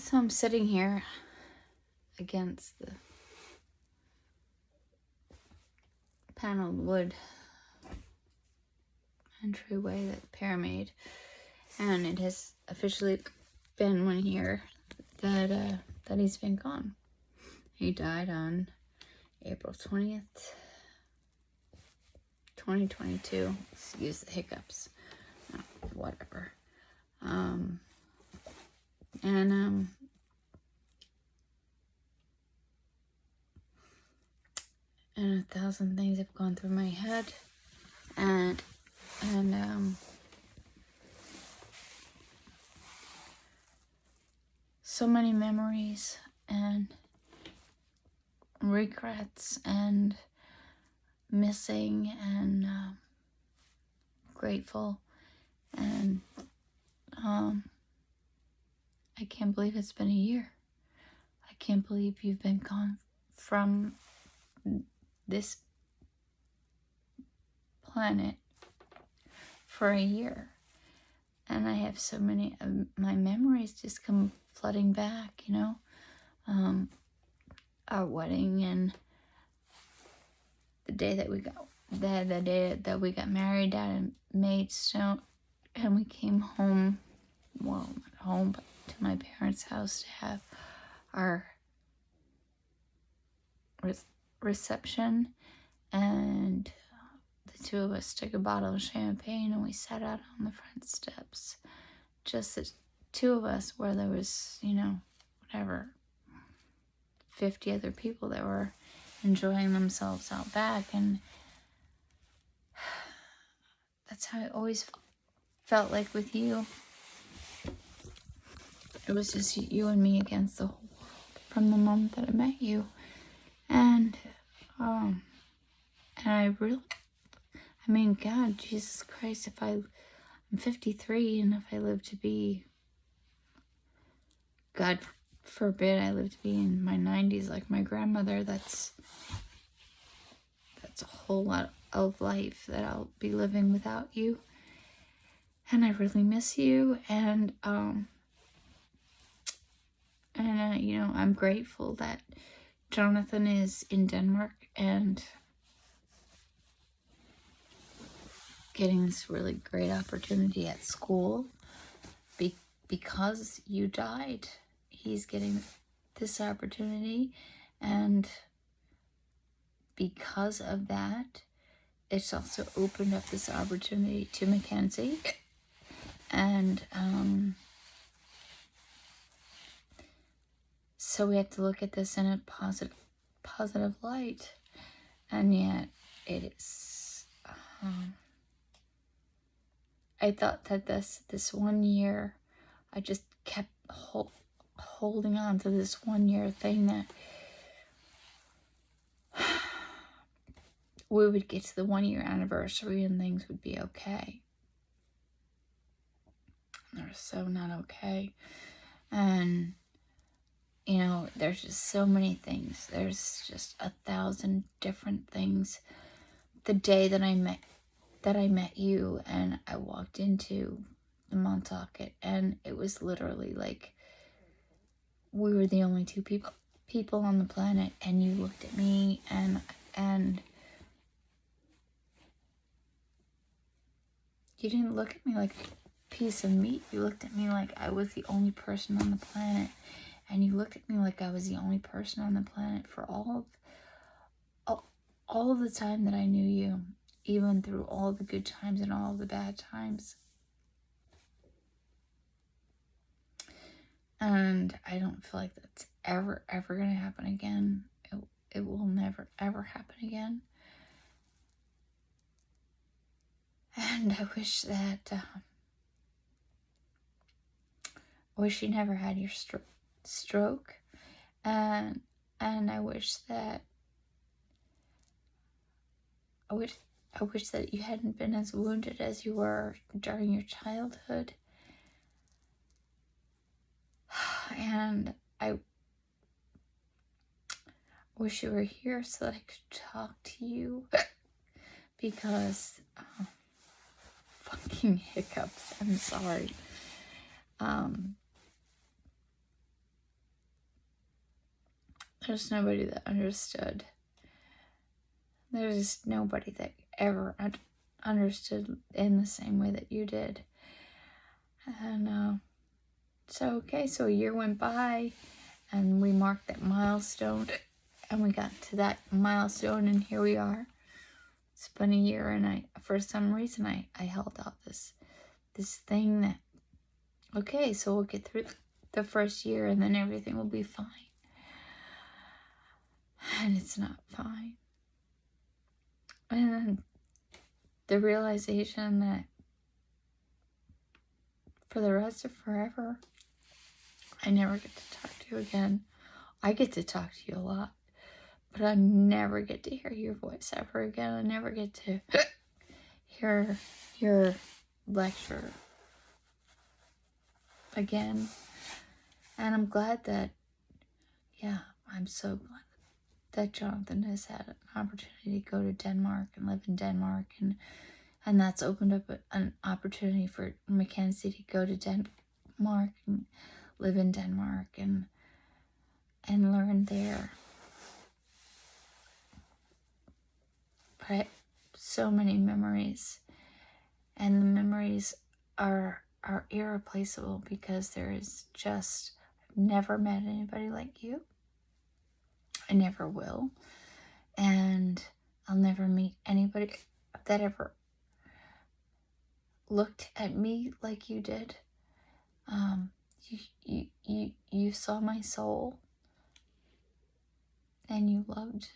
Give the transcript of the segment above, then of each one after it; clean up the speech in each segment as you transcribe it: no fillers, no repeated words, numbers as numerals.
So I'm sitting here against the paneled wood entryway that Per made, and it has officially been 1 year that he's been gone. He died on April 20th, 2022. Excuse the hiccups. Whatever. And a thousand things have gone through my head, and so many memories and regrets and missing and grateful, and I can't believe it's been a year. I can't believe you've been gone from this planet for a year. And I have so many of my memories just come flooding back, you know. Our wedding and the day that we got the day that we got married at Maidstone, and we came home, well, not home, but to my parents' house to have our reception, and the two of us took a bottle of champagne and we sat out on the front steps, just the two of us, where there was, you know, whatever, 50 other people that were enjoying themselves out back. And that's how I always felt like with you. It was just you and me against the whole world from the moment that I met you. And I mean, God, Jesus Christ, I'm 53, and if I live to be, God forbid, I live to be in my 90s like my grandmother, that's a whole lot of life that I'll be living without you. And I really miss you, and you know, I'm grateful that Jonathan is in Denmark and getting this really great opportunity at school. Because you died, he's getting this opportunity, and because of that, it's also opened up this opportunity to Mackenzie. And so we have to look at this in a positive light, and yet it is. I thought that this 1 year, I just kept holding on to this 1 year thing, that we would get to the 1 year anniversary and things would be okay. They're so not okay. And you know, there's just so many things. There's just 1,000 different things. The day that I met you, and I walked into the Montauk, and it was literally like we were the only two people on the planet, and you looked at me, and you didn't look at me like a piece of meat. You looked at me like I was the only person on the planet. And you looked at me like I was the only person on the planet for all of the time that I knew you, even through all the good times and all the bad times. And I don't feel like that's ever going to happen again. It will never, ever happen again. And I wish that, I wish you never had your stroke, and I wish that you hadn't been as wounded as you were during your childhood. And I wish you were here so that I could talk to you, because fucking hiccups, I'm sorry. There's nobody that understood. There's nobody that ever understood in the same way that you did. And so a year went by, and we marked that milestone, and we got to that milestone, and here we are. It's been a year, and for some reason, I held out this thing that, okay, so we'll get through the first year, and then everything will be fine. And it's not fine. And then the realization that for the rest of forever, I never get to talk to you again. I get to talk to you a lot, but I never get to hear your voice ever again. I never get to hear your lecture again. And I'm glad that, I'm so glad that Jonathan has had an opportunity to go to Denmark and live in Denmark, and that's opened up an opportunity for Mackenzie to go to Denmark and live in Denmark and learn there. But so many memories, and the memories are irreplaceable, because there is just, I've never met anybody like you. I never will. And I'll never meet anybody that ever looked at me like you did. You saw my soul, and you loved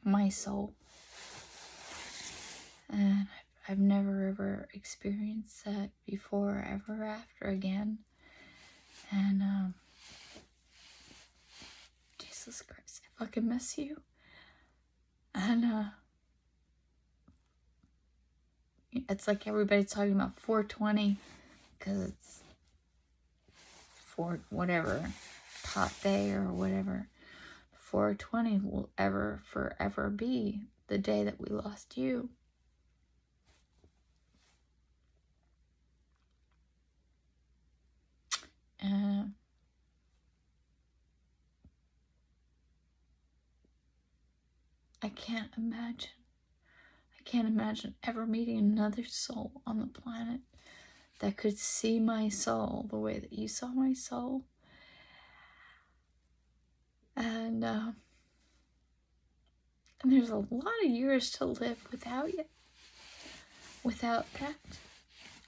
my soul. And I've never ever experienced that before, ever after again. And Jesus Christ, I fucking miss you. And it's like everybody's talking about 420, because it's for whatever top day or whatever. 420 will forever be the day that we lost you. I can't imagine ever meeting another soul on the planet that could see my soul the way that you saw my soul. And there's a lot of years to live without you, without that.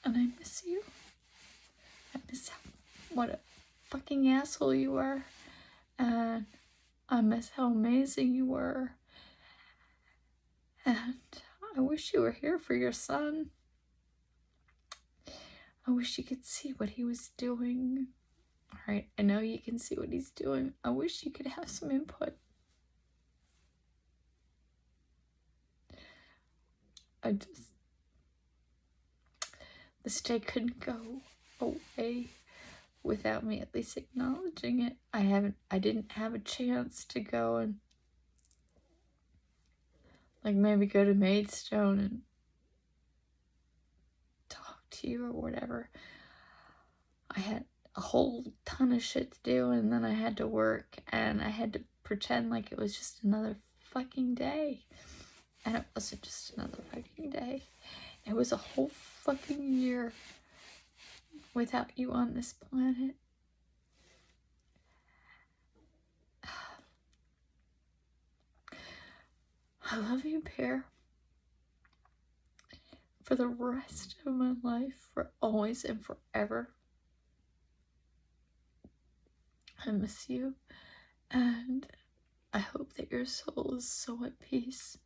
And I miss you. I miss what a fucking asshole you were. And I miss how amazing you were. And I wish you were here for your son. I wish you could see what he was doing. Alright, I know you can see what he's doing. I wish you could have some input. This day couldn't go away without me at least acknowledging it. I didn't have a chance to go and maybe go to Maidstone and talk to you or whatever. I had a whole ton of shit to do, and then I had to work, and I had to pretend like it was just another fucking day. And it wasn't just another fucking day. It was a whole fucking year without you on this planet. I love you, Pear. For the rest of my life, for always and forever. I miss you, and I hope that your soul is so at peace.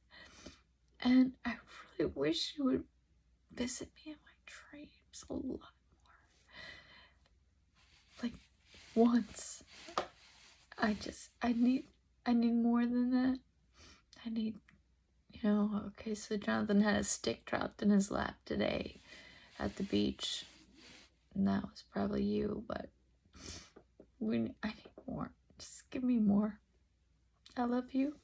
And I really wish you would visit me in my dreams a lot more. Like, once. I need more than that. I need, okay, so Jonathan had a stick dropped in his lap today at the beach. And that was probably you, but I need more. Just give me more. I love you.